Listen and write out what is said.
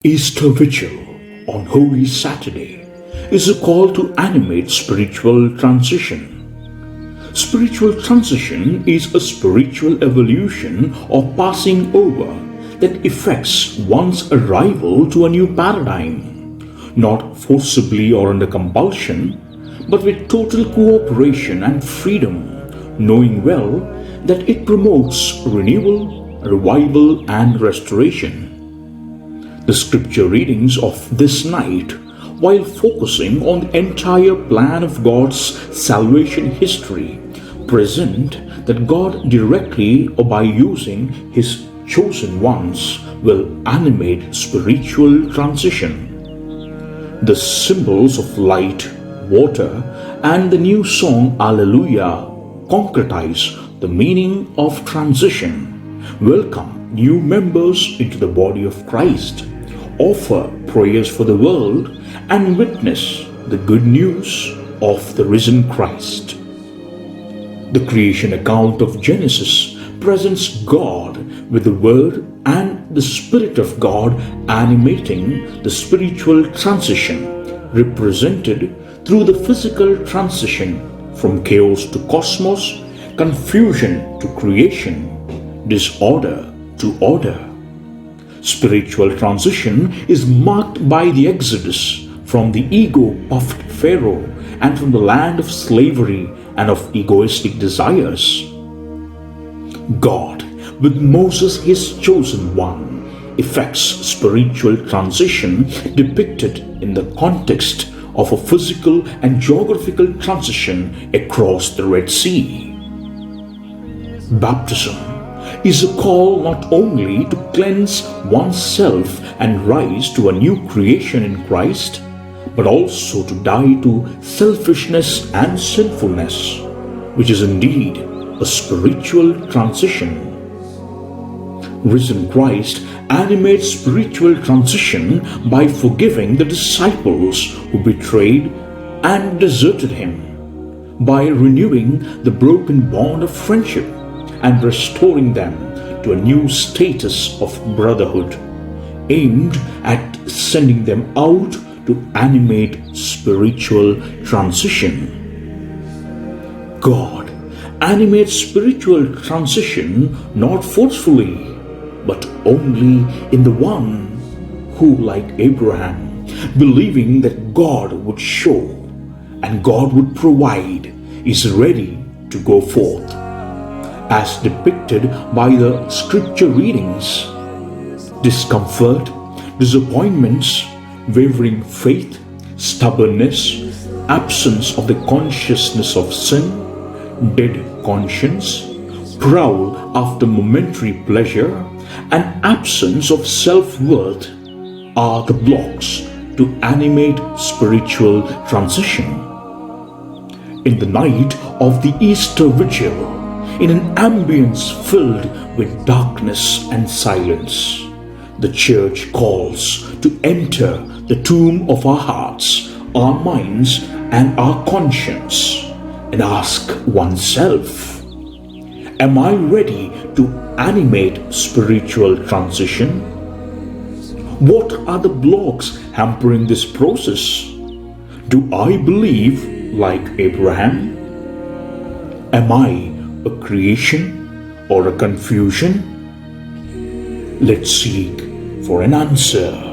Easter Vigil on Holy Saturday is a call to animate spiritual transition. Spiritual transition is a spiritual evolution or passing over that effects one's arrival to a new paradigm, not forcibly or under compulsion, but with total cooperation and freedom, knowing well that it promotes renewal, revival, and restoration. The scripture readings of this night, while focusing on the entire plan of God's salvation history, present that God directly or by using His chosen ones will animate spiritual transition. The symbols of light, water, and the new Song-Alleluia concretize the meaning of transition, welcome new members into the body of Christ, offer prayers for the world, and witness the good news of the risen Christ. The creation account of Genesis presents God with the Word and the Spirit of God animating the spiritual transition, represented through the physical transition from chaos to cosmos, confusion to creation, disorder to order. Spiritual transition is marked by the exodus from the ego-puffed Pharaoh and from the land of slavery and of egoistic desires. God, with Moses his chosen one, effects spiritual transition depicted in the context of a physical and geographical transition across the Red Sea. Baptism is a call not only to cleanse oneself and rise to a new creation in Christ, but also to die to selfishness and sinfulness, which is indeed a spiritual transition. Risen Christ animates spiritual transition by forgiving the disciples who betrayed and deserted him, by renewing the broken bond of friendship and restoring them to a new status of brotherhood, aimed at sending them out to animate spiritual transition. God animates spiritual transition not forcefully, but only in the one who, like Abraham, believing that God would show and God would provide, is ready to go forth. As depicted by the scripture readings, discomfort, disappointments, wavering faith, stubbornness, absence of the consciousness of sin, dead conscience, prowl after momentary pleasure, and absence of self-worth are the blocks to animate spiritual transition. In the night of the Easter Vigil, in an ambience filled with darkness and silence, the Church calls to enter the tomb of our hearts, our minds, and our conscience, and ask oneself, am I ready to animate spiritual transition? What are the blocks hampering this process? Do I believe like Abraham? Am I a creation or a confusion? Let's seek for an answer.